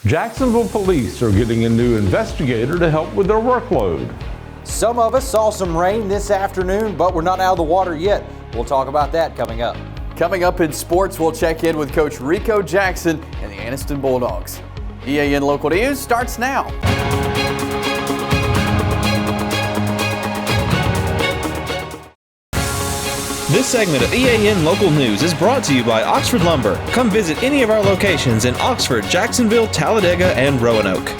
Jacksonville Police are getting a new investigator to help with their workload. Some of us saw some rain this afternoon, but we're not out of the water yet. We'll talk about that coming up. Coming up in sports, we'll check in with Coach Rico Jackson and the Anniston Bulldogs. EAN Local News starts now. This segment of EAN Local News is brought to you by Oxford Lumber. Come visit any of our locations in Oxford, Jacksonville, Talladega, and Roanoke.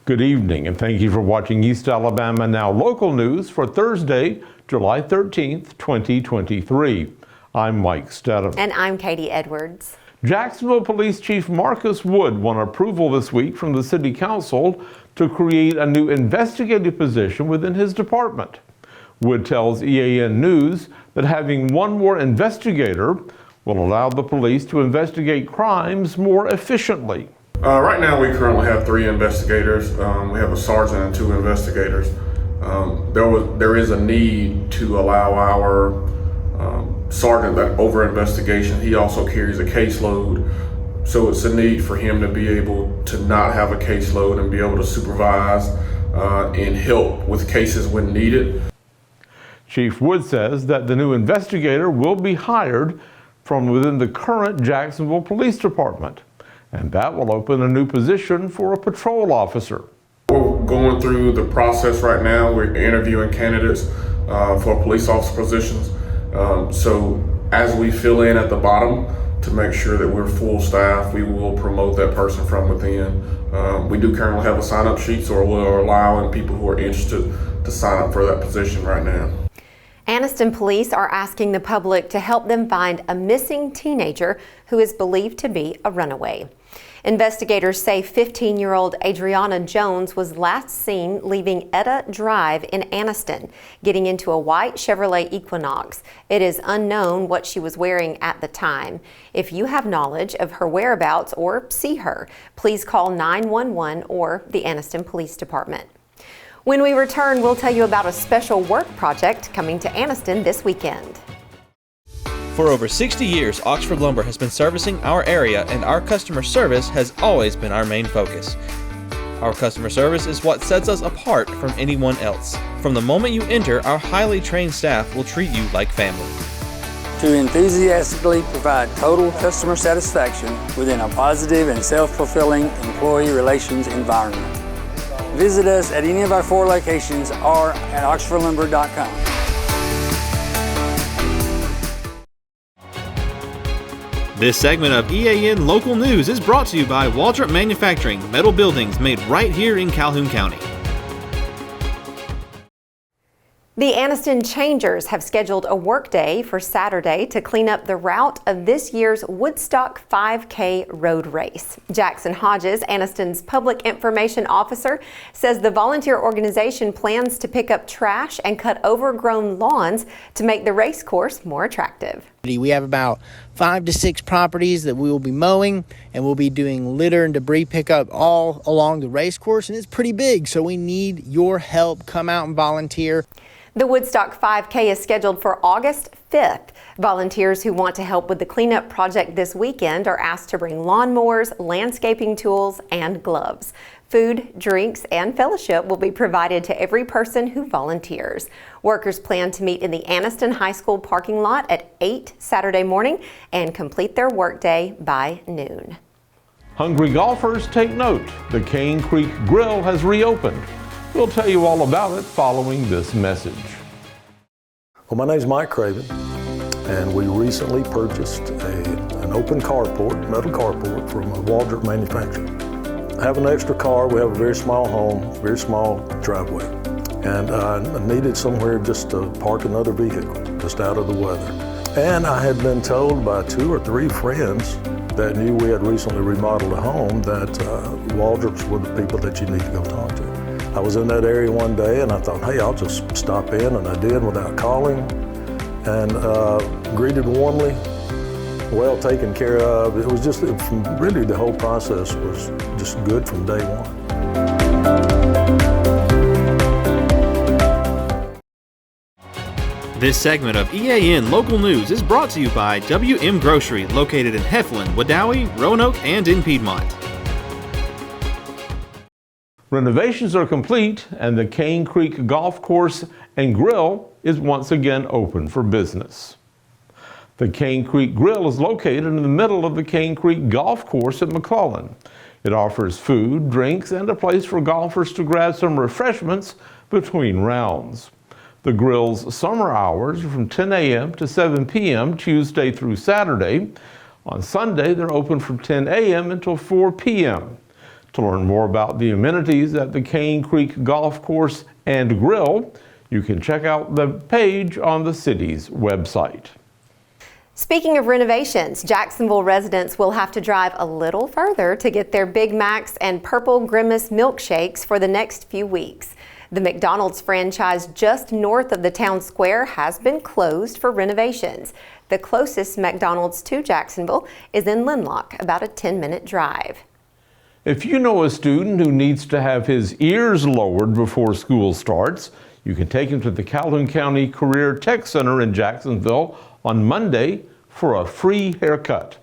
Good evening, and thank you for watching East Alabama Now Local News for Thursday, July 13th, 2023. I'm Mike Stedham. And I'm Katie Edwards. Jacksonville Police Chief Marcus Wood won approval this week from the City Council to create a new investigative position within his department. Wood tells EAN News that having one more investigator will allow the police to investigate crimes more efficiently. Right now we currently have 3 investigators. We have a sergeant and 2 investigators. There is a need to allow our sergeant that over investigation. He also carries a caseload, so it's a need for him to be able to not have a caseload and be able to supervise and help with cases when needed. Chief Wood says that the new investigator will be hired from within the current Jacksonville Police Department, and that will open a new position for a patrol officer. We're going through the process right now. We're interviewing candidates for police officer positions. So as we fill in at the bottom to make sure that we're full staff, we will promote that person from within. We do currently have a sign-up sheet, so we're allowing people who are interested to sign up for that position right now. Anniston Police are asking the public to help them find a missing teenager who is believed to be a runaway. Investigators say 15-year-old Adriana Jones was last seen leaving Etta Drive in Anniston, getting into a white Chevrolet Equinox. It is unknown what she was wearing at the time. If you have knowledge of her whereabouts or see her, please call 911 or the Anniston Police Department. When we return, we'll tell you about a special work project coming to Anniston this weekend. For over 60 years, Oxford Lumber has been servicing our area, and our customer service has always been our main focus. Our customer service is what sets us apart from anyone else. From the moment you enter, our highly trained staff will treat you like family. To enthusiastically provide total customer satisfaction within a positive and self-fulfilling employee relations environment. Visit us at any of our 4 locations or at oxfordlumber.com. This segment of EAN Local News is brought to you by Waldrop Manufacturing, metal buildings made right here in Calhoun County. The Anniston Changers have scheduled a work day for Saturday to clean up the route of this year's Woodstock 5K road race. Jackson Hodges, Anniston's public information officer, says the volunteer organization plans to pick up trash and cut overgrown lawns to make the race course more attractive. We have about 5 to 6 properties that we will be mowing, and we'll be doing litter and debris pickup all along the race course, and it's pretty big, so we need your help. Come out and volunteer. The Woodstock 5K is scheduled for August 5th. Volunteers who want to help with the cleanup project this weekend are asked to bring lawnmowers, landscaping tools, and gloves. Food, drinks, and fellowship will be provided to every person who volunteers. Workers plan to meet in the Anniston High School parking lot at 8 Saturday morning and complete their workday by noon. Hungry golfers, take note. The Cane Creek Grill has reopened. We'll tell you all about it following this message. Well, my name's Mike Craven, and we recently purchased an open carport, metal carport from a Waldrop manufacturer. I have an extra car. We have a very small home, very small driveway, and I needed somewhere just to park another vehicle, just out of the weather. And I had been told by 2 or 3 friends that knew we had recently remodeled a home that Waldrops were the people that you need to go talk to. I was in that area one day and I thought, hey, I'll just stop in, and I did without calling, and greeted warmly, well taken care of. It was just, really the whole process was just good from day one. This segment of EAN Local News is brought to you by WM Grocery, located in Heflin, Wadowee, Roanoke, and in Piedmont. Renovations are complete and the Cane Creek Golf Course and Grill is once again open for business. The Cane Creek Grill is located in the middle of the Cane Creek Golf Course at McClellan. It offers food, drinks, and a place for golfers to grab some refreshments between rounds. The grill's summer hours are from 10 a.m. to 7 p.m. Tuesday through Saturday. On Sunday, they're open from 10 a.m. until 4 p.m. To learn more about the amenities at the Cane Creek Golf Course and Grill, you can check out the page on the city's website. Speaking of renovations, Jacksonville residents will have to drive a little further to get their Big Macs and Purple Grimace milkshakes for the next few weeks. The McDonald's franchise just north of the town square has been closed for renovations. The closest McDonald's to Jacksonville is in Linlock, about a 10-minute drive. If you know a student who needs to have his ears lowered before school starts, you can take him to the Calhoun County Career Tech Center in Jacksonville on Monday for a free haircut.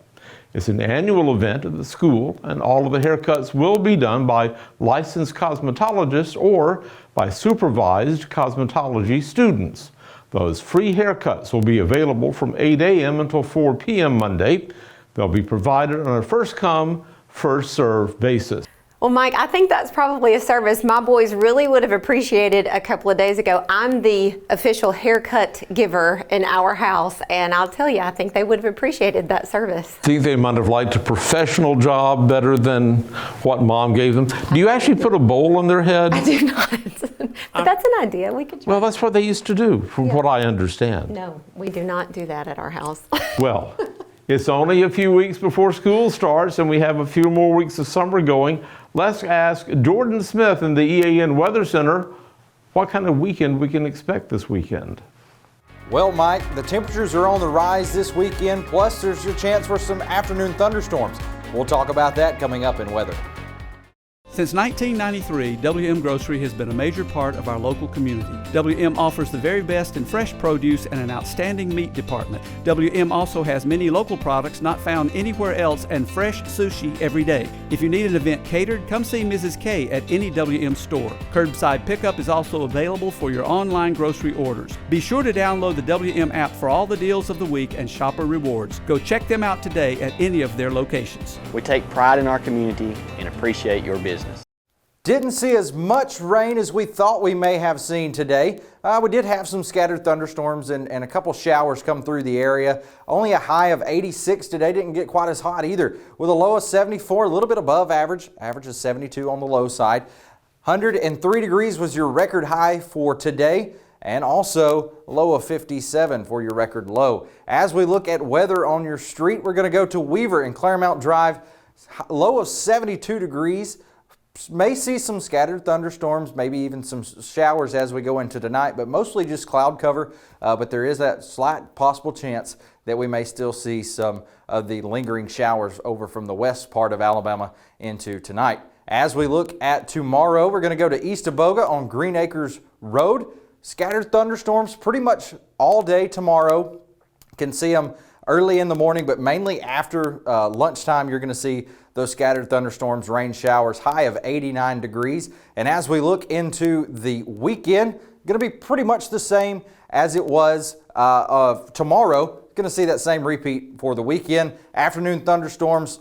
It's an annual event at the school, and all of the haircuts will be done by licensed cosmetologists or by supervised cosmetology students. Those free haircuts will be available from 8 a.m. until 4 p.m. Monday. They'll be provided on a first-come, first-served basis. Well, Mike, I think that's probably a service my boys really would have appreciated a couple of days ago. I'm the official haircut giver in our house, and I'll tell you, I think they would have appreciated that service. I think they might have liked a professional job better than what Mom gave them. Do you actually put a bowl on their head? I do not, but that's an idea. We could try. Well, that's what they used to do, from what I understand. No, we do not do that at our house. Well, it's only a few weeks before school starts, and we have a few more weeks of summer going. Let's ask Jordan Smith in the EAN Weather Center what kind of weekend we can expect this weekend. Well, Mike, the temperatures are on the rise this weekend, plus there's a chance for some afternoon thunderstorms. We'll talk about that coming up in weather. Since 1993, WM Grocery has been a major part of our local community. WM offers the very best in fresh produce and an outstanding meat department. WM also has many local products not found anywhere else and fresh sushi every day. If you need an event catered, come see Mrs. K at any WM store. Curbside pickup is also available for your online grocery orders. Be sure to download the WM app for all the deals of the week and shopper rewards. Go check them out today at any of their locations. We take pride in our community and appreciate your business. Didn't see as much rain as we thought we may have seen today. We did have some scattered thunderstorms and a couple showers come through the area. Only a high of 86 today. Didn't get quite as hot either. With a low of 74, a little bit above average. Average is 72 on the low side. 103 degrees was your record high for today, and also low of 57 for your record low. As we look at weather on your street, we're going to go to Weaver and Claremont Drive. Low of 72 degrees. May see some scattered thunderstorms, maybe even some showers as we go into tonight, but mostly just cloud cover. But there is that slight possible chance that we may still see some of the lingering showers over from the west part of Alabama into tonight. As we look at tomorrow, we're going to go to East Aboga on Green Acres Road. Scattered thunderstorms pretty much all day tomorrow. Can see them early in the morning, but mainly after lunchtime, you're going to see those scattered thunderstorms, rain showers, high of 89 degrees. And as we look into the weekend, going to be pretty much the same as it was tomorrow. Going to see that same repeat for the weekend. Afternoon thunderstorms,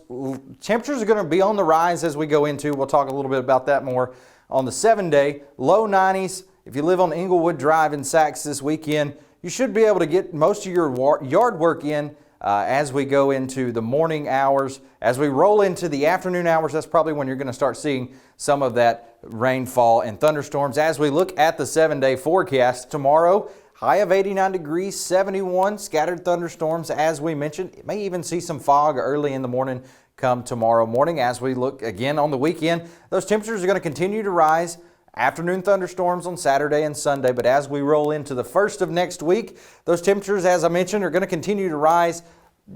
temperatures are going to be on the rise as we go into. We'll talk a little bit about that more on the 7-day. Low 90s. If you live on Inglewood Drive in Saks this weekend, you should be able to get most of your yard work in as we go into the morning hours. As we roll into the afternoon hours, that's probably when you're going to start seeing some of that rainfall and thunderstorms. As we look at the 7-day forecast, tomorrow, high of 89 degrees, 71, scattered thunderstorms as we mentioned. You may even see some fog early in the morning come tomorrow morning. As we look again on the weekend, those temperatures are going to continue to rise. Afternoon thunderstorms on Saturday and Sunday, but as we roll into the first of next week, those temperatures, as I mentioned, are going to continue to rise,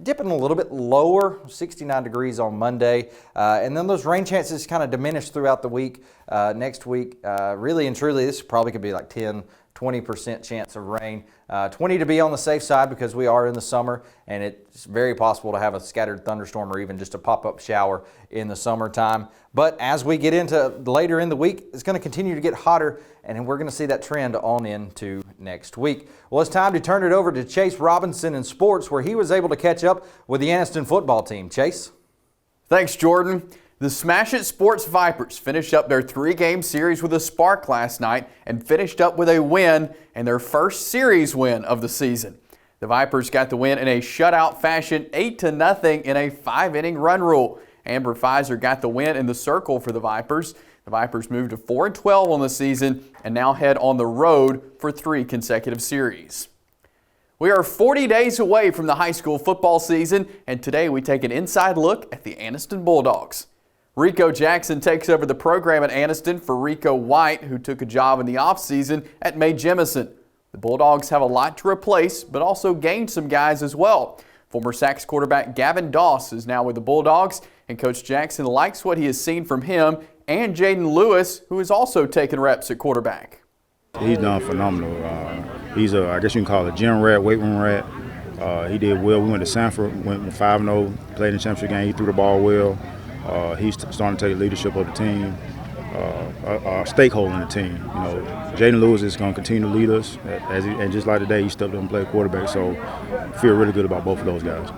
dipping a little bit lower, 69 degrees on Monday, and then those rain chances kind of diminish throughout the week. Next week, really and truly, this probably could be like 10 20% chance of rain. 20 to be on the safe side because we are in the summer, and it's very possible to have a scattered thunderstorm or even just a pop-up shower in the summertime. But as we get into later in the week, it's going to continue to get hotter, and we're going to see that trend on into next week. Well, it's time to turn it over to Chase Robinson in sports, where he was able to catch up with the Anniston football team. Chase? Thanks, Jordan. The Smash It Sports Vipers finished up their 3-game series with a spark last night and finished up with a win and their first series win of the season. The Vipers got the win in a shutout fashion, 8-0 in a 5-inning run rule. Amber Pfizer got the win in the circle for the Vipers. The Vipers moved to 4-12 on the season and now head on the road for 3 consecutive series. We are 40 days away from the high school football season, and today we take an inside look at the Anniston Bulldogs. Rico Jackson takes over the program at Anniston for Rico White, who took a job in the offseason at Mae Jemison. The Bulldogs have a lot to replace, but also gained some guys as well. Former Sacs quarterback Gavin Doss is now with the Bulldogs, and Coach Jackson likes what he has seen from him and Jaden Lewis, who has also taken reps at quarterback. He's done phenomenal. He's I guess you can call it a gym rat, weight room rat. He did well. We went to Sanford, went 5-0, played in the championship game. He threw the ball well. He's starting to take leadership of the team, a stakeholder in the team. You know, Jaden Lewis is going to continue to lead us, and just like today, he stepped up and played quarterback. So I feel really good about both of those guys.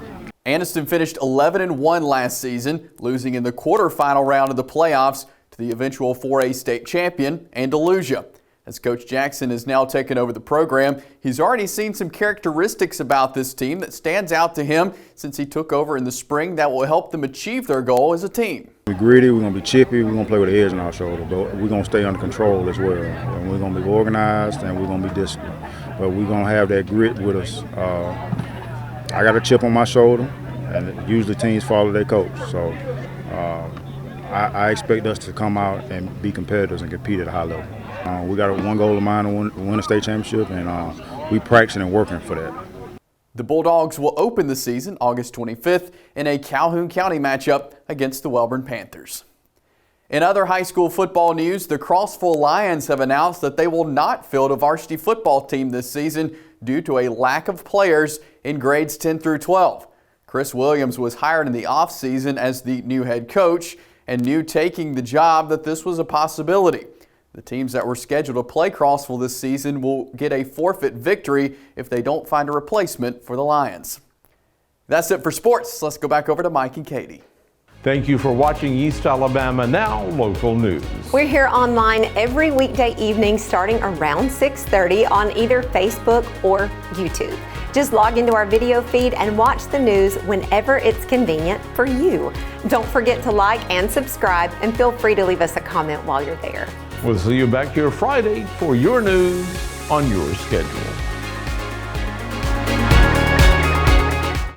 Anniston finished 11-1 last season, losing in the quarterfinal round of the playoffs to the eventual 4A state champion, Andalusia. As Coach Jackson has now taken over the program, he's already seen some characteristics about this team that stands out to him since he took over in the spring that will help them achieve their goal as a team. We're greedy, we're going to be chippy, we're going to play with the edge on our shoulder, but we're going to stay under control as well. And we're going to be organized and we're going to be disciplined. But we're going to have that grit with us. I got a chip on my shoulder, and usually teams follow their coach. So I expect us to come out and be competitors and compete at a high level. We got one goal of mine to win a state championship, and we practicing and working for that. The Bulldogs will open the season August 25th in a Calhoun County matchup against the Welborn Panthers. In other high school football news, the Crossville Lions have announced that they will not field a varsity football team this season due to a lack of players in grades 10 through 12. Chris Williams was hired in the offseason as the new head coach and knew taking the job that this was a possibility. The teams that were scheduled to play Crossville this season will get a forfeit victory if they don't find a replacement for the Lions. That's it for sports. Let's go back over to Mike and Katie. Thank you for watching East Alabama Now Local News. We're here online every weekday evening starting around 6:30 on either Facebook or YouTube. Just log into our video feed and watch the news whenever it's convenient for you. Don't forget to like and subscribe, and feel free to leave us a comment while you're there. We'll see you back here Friday for your news on your schedule.